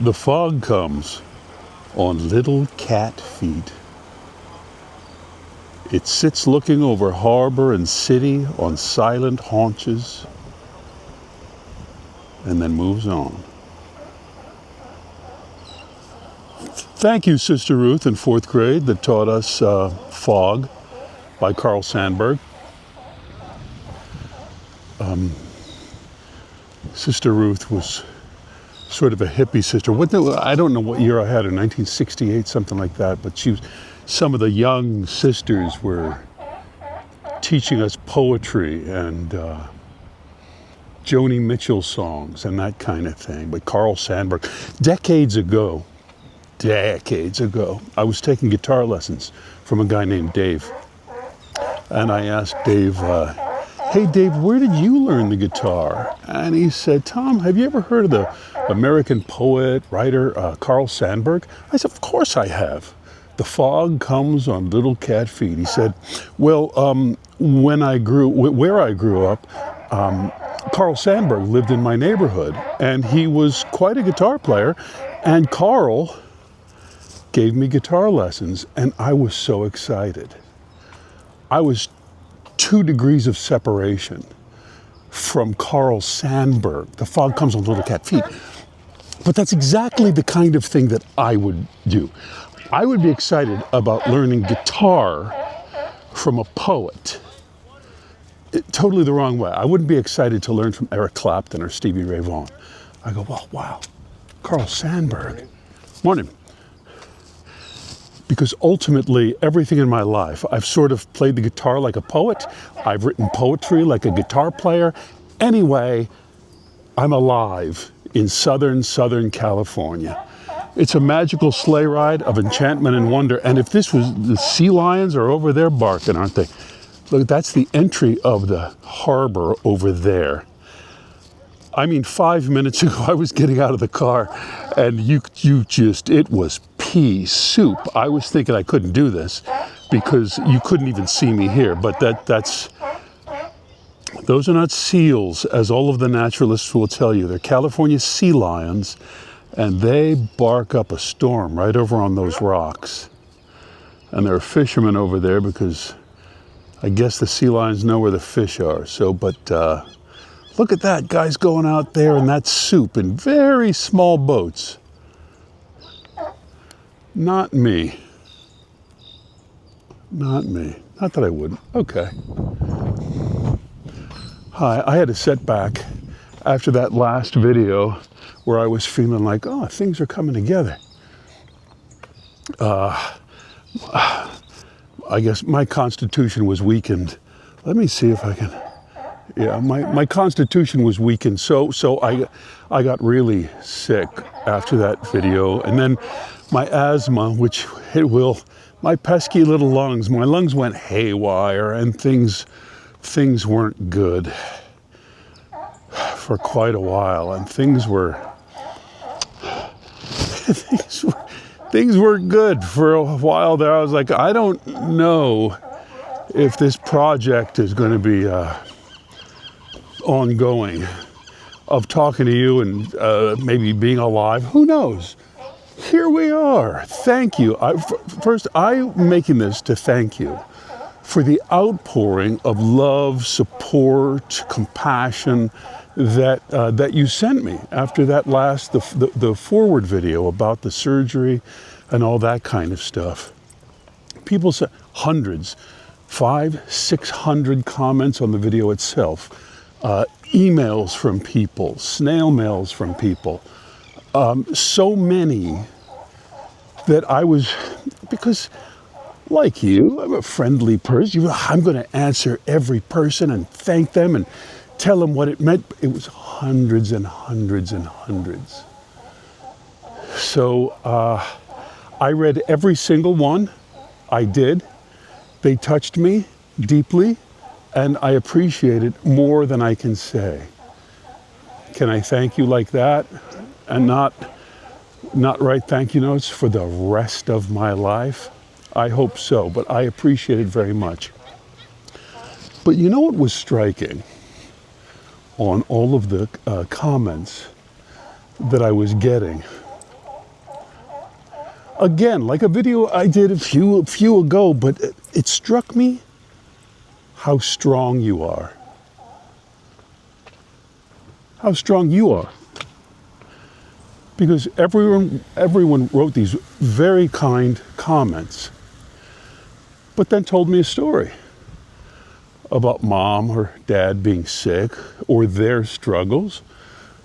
The fog comes on little cat feet. It sits looking over harbor and city on silent haunches and then moves on. Thank you, Sister Ruth in 4th grade that taught us Fog by Carl Sandburg. Sister Ruth was sort of a hippie sister. I don't know what year I had her, 1968, something like that, but some of the young sisters were teaching us poetry and Joni Mitchell songs and that kind of thing. But Carl Sandburg, decades ago, I was taking guitar lessons from a guy named Dave. And I asked Dave, hey Dave, where did you learn the guitar? And he said, Tom, have you ever heard of the American poet, writer, Carl Sandburg? I said, of course I have. The fog comes on little cat feet. He said, well, where I grew up, Carl Sandburg lived in my neighborhood, and he was quite a guitar player, and Carl gave me guitar lessons, and I was so excited. I was 2 degrees of separation from Carl Sandburg. The fog comes on little cat feet. But that's exactly the kind of thing that I would do. I would be excited about learning guitar from a poet. Totally the wrong way. I wouldn't be excited to learn from Eric Clapton or Stevie Ray Vaughan. I go, well, wow, Carl Sandburg. Morning. Because ultimately, everything in my life, I've sort of played the guitar like a poet. I've written poetry like a guitar player. Anyway, I'm alive in southern California. It's a magical sleigh ride of enchantment and wonder. And if this was, the sea lions are over there barking, aren't they? Look, that's the entry of the harbor over there. I mean, 5 minutes ago, I was getting out of the car and it was pea soup. I was thinking I couldn't do this because you couldn't even see me here, but those are not seals, as all of the naturalists will tell you. They're California sea lions, and they bark up a storm right over on those rocks. And there are fishermen over there because I guess the sea lions know where the fish are. Look at that, guys going out there in that soup in very small boats. Not me. Not me. Not that I wouldn't. Okay. Hi, I had a setback after that last video where I was feeling like, oh, things are coming together. I guess my constitution was weakened. Let me see if I can. Yeah, my constitution was weakened, so I got really sick after that video, and then my asthma, my pesky little lungs, my lungs went haywire, and things weren't good for quite a while, and things weren't good for a while there. I was like, I don't know if this project is going to be ongoing, of talking to you and maybe being alive. Who knows? Here we are. Thank you. First, I'm making this to thank you for the outpouring of love, support, compassion that you sent me after that the forward video about the surgery and all that kind of stuff. People said hundreds, 500-600 comments on the video itself. Emails from people, snail mails from people, so many that because like you, I'm a friendly person. I'm going to answer every person and thank them and tell them what it meant. It was hundreds and hundreds and hundreds. So I read every single one. I did. They touched me deeply. And I appreciate it more than I can say. Can I thank you like that and not write thank you notes for the rest of my life? I hope so, but I appreciate it very much. But you know what was striking on all of the comments that I was getting again, like a video I did a few ago, but it struck me how strong you are. How strong you are. Because everyone wrote these very kind comments, but then told me a story about mom or dad being sick, or their struggles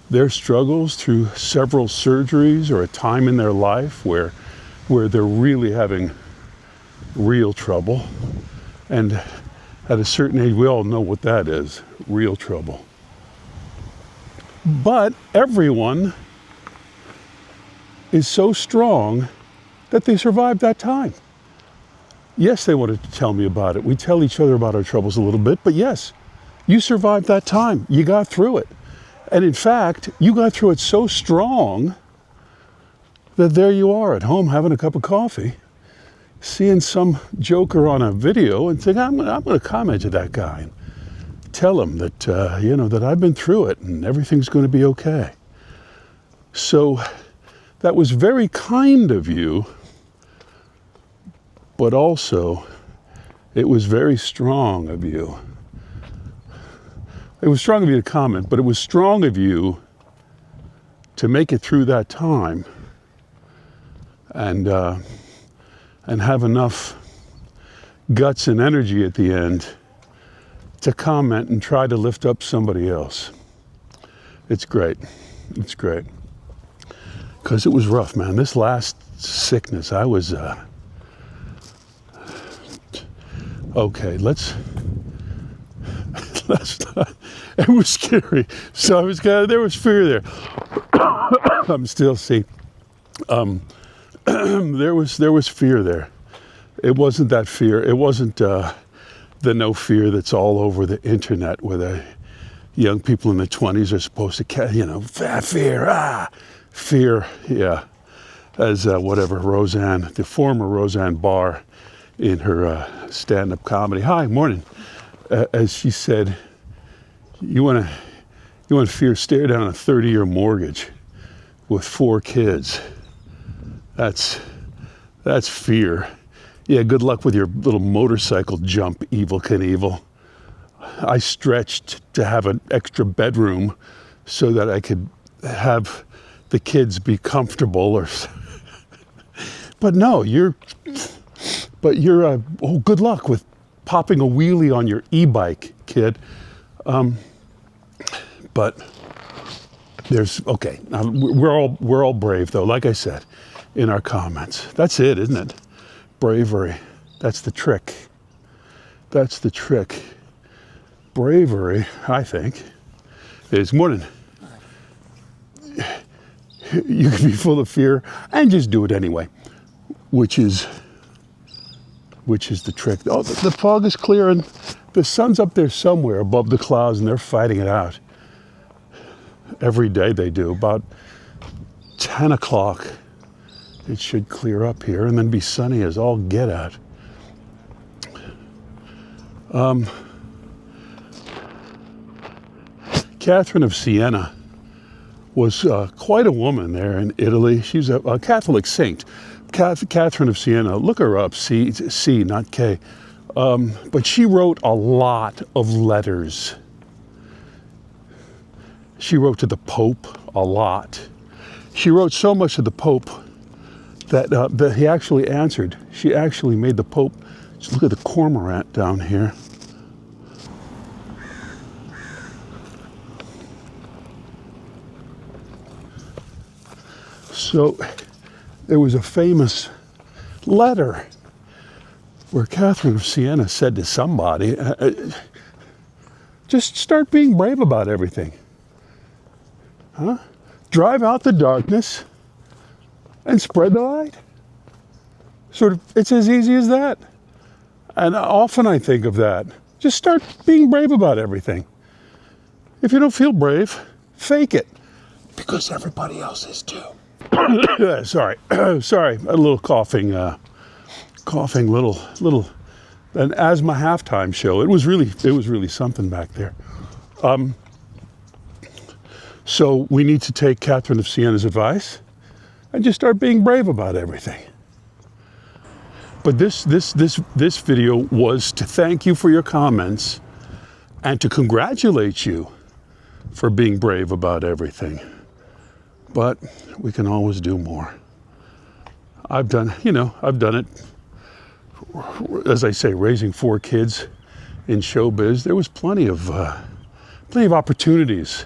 through several surgeries, or a time in their life where they're really having real trouble. And at a certain age, we all know what that is, real trouble. But everyone is so strong that they survived that time. Yes, they wanted to tell me about it. We tell each other about our troubles a little bit, but yes, you survived that time. You got through it. And in fact, you got through it so strong that there you are at home having a cup of coffee, seeing some joker on a video and thinking, I'm going to comment to that guy and tell him that, that I've been through it and everything's going to be okay. So that was very kind of you, but also it was very strong of you. It was strong of you to comment, but it was strong of you to make it through that time and have enough guts and energy at the end to comment and try to lift up somebody else. It's great. It's great. Because it was rough, man. This last sickness, I was... Okay, let's not... It was scary. So I was there was fear there. I'm still see. There was fear there. It wasn't that fear. It wasn't the no fear that's all over the internet, where the young people in the 20s are supposed to, fear, yeah. As whatever Roseanne, the former Roseanne Barr, in her stand-up comedy. Hi, morning. As she said, you want to fear stare down a 30-year mortgage with 4 kids. That's fear. Yeah, good luck with your little motorcycle jump, Evel Knievel. I stretched to have an extra bedroom so that I could have the kids be comfortable, but no, good luck with popping a wheelie on your e-bike, kid. But we're all brave though, like I said in our comments. That's it, isn't it? Bravery. That's the trick. That's the trick. Bravery, I think, is morning. You can be full of fear and just do it anyway, which is the trick. Oh, the fog is clearing. The sun's up there somewhere above the clouds, and they're fighting it out. Every day they do. About 10 o'clock, it should clear up here and then be sunny as all get out. Catherine of Siena was quite a woman there in Italy. She's a Catholic saint. Catherine of Siena, look her up, C, not K. But she wrote a lot of letters. She wrote to the Pope a lot. She wrote so much to the Pope that he actually answered. She actually made the Pope, just look at the cormorant down here. So there was a famous letter where Catherine of Siena said to somebody, just start being brave about everything. Huh? Drive out the darkness and spread the light. Sort of, it's as easy as that. And often I think of that. Just start being brave about everything. If you don't feel brave, fake it. Because everybody else is too. Sorry, a little coughing, little, an asthma halftime show. It was really something back there. So we need to take Catherine of Siena's advice and just start being brave about everything. But this video was to thank you for your comments and to congratulate you for being brave about everything. But we can always do more. I've done it, as I say, raising 4 kids in showbiz. There was plenty of opportunities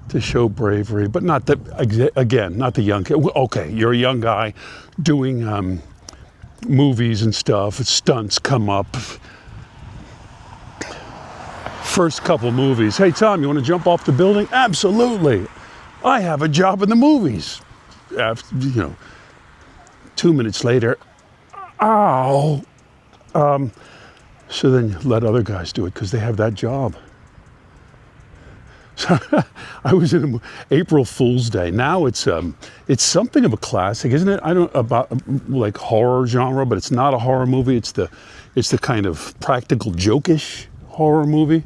to show bravery, but not the young kid. Okay, you're a young guy doing movies and stuff. Stunts come up. First couple movies. Hey, Tom, you want to jump off the building? Absolutely. I have a job in the movies. After, 2 minutes later, ow. So then you let other guys do it because they have that job. So I was in April Fool's Day. Now it's something of a classic, isn't it? I don't about like horror genre, but it's not a horror movie. It's the kind of practical jokish horror movie.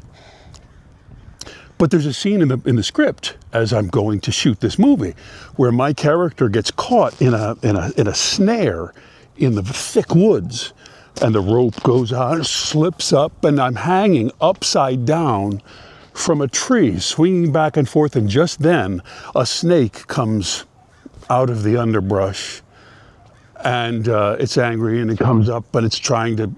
But there's a scene in the script as I'm going to shoot this movie where my character gets caught in a snare in the thick woods, and the rope goes out, slips up, and I'm hanging upside down from a tree, swinging back and forth, and just then a snake comes out of the underbrush, and it's angry, and it comes up, and it's trying to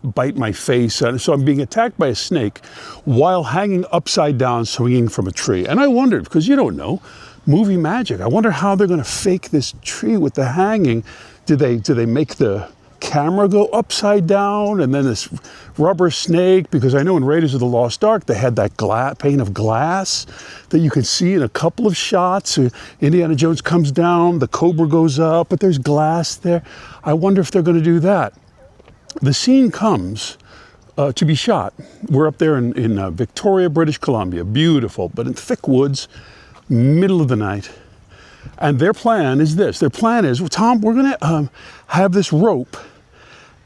bite my face. And so I'm being attacked by a snake while hanging upside down, swinging from a tree. And I wondered, because you don't know, movie magic, I wonder how they're going to fake this tree with the hanging. Do they make the camera go upside down and then this rubber snake? Because I know in Raiders of the Lost Ark they had that pane of glass that you can see in a couple of shots. Indiana Jones comes down, the cobra goes up, but there's glass there. I wonder if they're going to do that. The scene comes to be shot. We're up there in Victoria, British Columbia, beautiful, but in thick woods, middle of the night. And their plan is this. Their plan is, well, Tom, we're going to have this rope,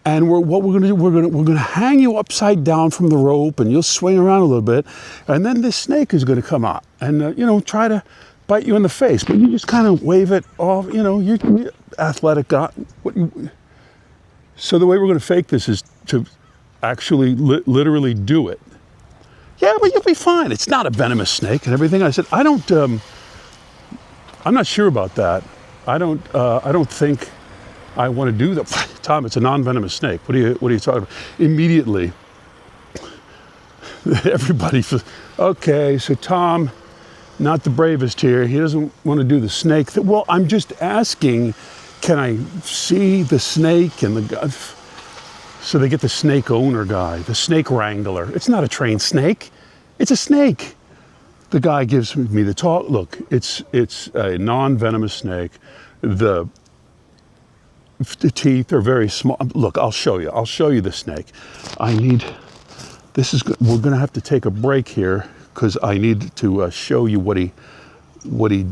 and what we're going to do, we're going to hang you upside down from the rope, and you'll swing around a little bit, and then this snake is going to come out and try to bite you in the face, but you just kind of wave it off. You're athletic guy. So the way we're going to fake this is to actually literally do it. Yeah, but you'll be fine. It's not a venomous snake and everything. I said, I'm not sure about that. I don't think I want to do that. Tom, it's a non-venomous snake. What are you talking about? Immediately, everybody says, okay, so Tom, not the bravest here. He doesn't want to do the snake. Well, I'm just asking, can I see the snake and the guy? So they get the snake owner guy, the snake wrangler. It's not a trained snake. It's a snake. The guy gives me the talk. Look, it's a non-venomous snake. The teeth are very small. Look, I'll show you. I'll show you the snake. We're going to have to take a break here because I need to show you what he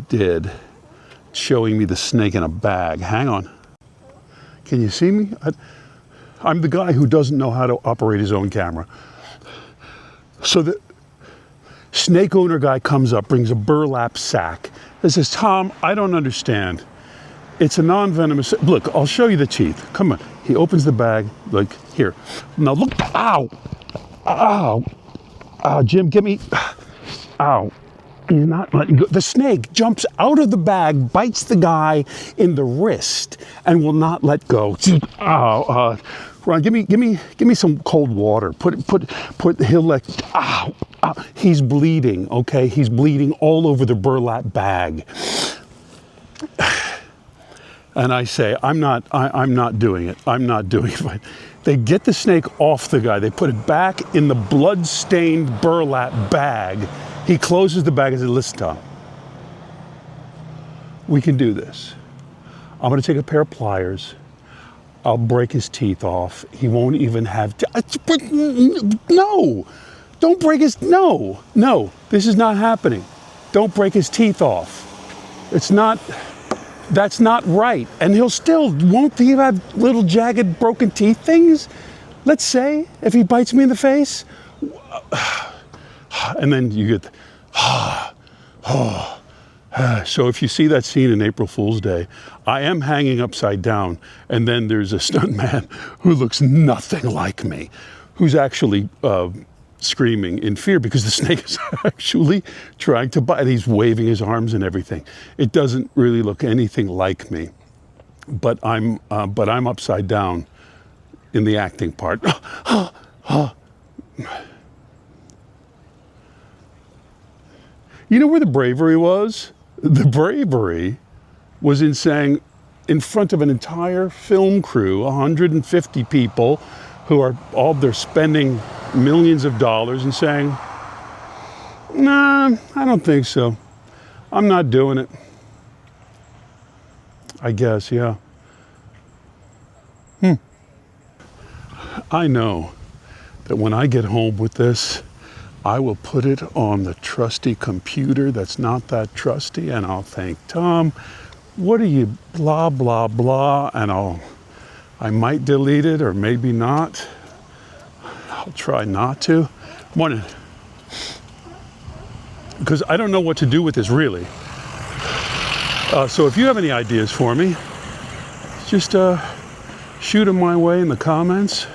did. Showing me the snake in a bag. Hang on. Can you see me? I'm the guy who doesn't know how to operate his own camera. So the snake owner guy comes up, brings a burlap sack. He says, Tom, I don't understand. It's a non-venomous. Look, I'll show you the teeth. Come on. He opens the bag, like, here. Now look. Ow. Ow. Ow, Jim, give me. Ow. He's not letting go. The snake jumps out of the bag, bites the guy in the wrist, and will not let go. Ron, give me some cold water. He'll let. Ow, ow. He's bleeding. Okay, he's bleeding all over the burlap bag. And I say, I'm not doing it. I'm not doing it. They get the snake off the guy. They put it back in the blood-stained burlap bag. He closes the bag and says, listen, Tom, we can do this. I'm going to take a pair of pliers. I'll break his teeth off. He won't even have... No! Don't break his... No! This is not happening. Don't break his teeth off. It's not... That's not right. And won't he have little jagged broken teeth things? Let's say, if he bites me in the face. And then you get, So if you see that scene in April Fool's Day, I am hanging upside down, and then there's a stuntman who looks nothing like me, who's actually screaming in fear because the snake is actually trying to bite. He's waving his arms and everything. It doesn't really look anything like me, but I'm upside down in the acting part. You know where the bravery was? The bravery was in saying, in front of an entire film crew, 150 people who are they're spending millions of dollars, and saying, nah, I don't think so. I'm not doing it. I guess, yeah. I know that when I get home with this, I will put it on the trusty computer that's not that trusty, and I'll think, Tom, what are you blah, blah, blah, and I might delete it or maybe not. I'll try not to. Morning. Because I don't know what to do with this, really. So if you have any ideas for me, just shoot them my way in the comments,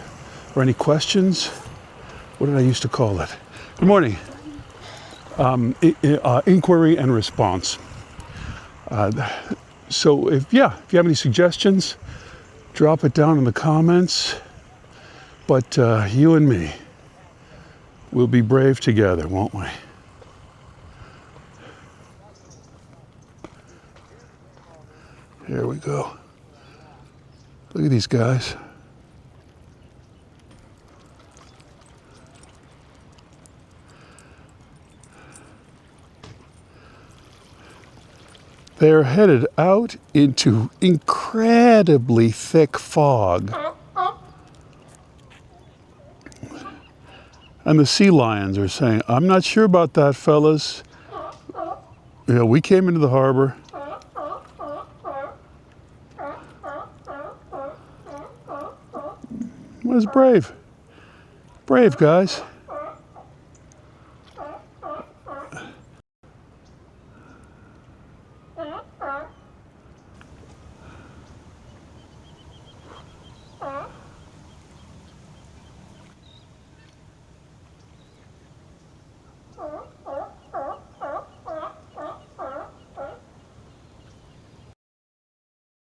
or any questions. What did I used to call it? Good morning. Inquiry and response. So if you have any suggestions, drop it down in the comments. But you and me, we'll be brave together, won't we? Here we go. Look at these guys. They're headed out into incredibly thick fog. And the sea lions are saying, I'm not sure about that, fellas. You know, we came into the harbor. What is brave? Brave, guys.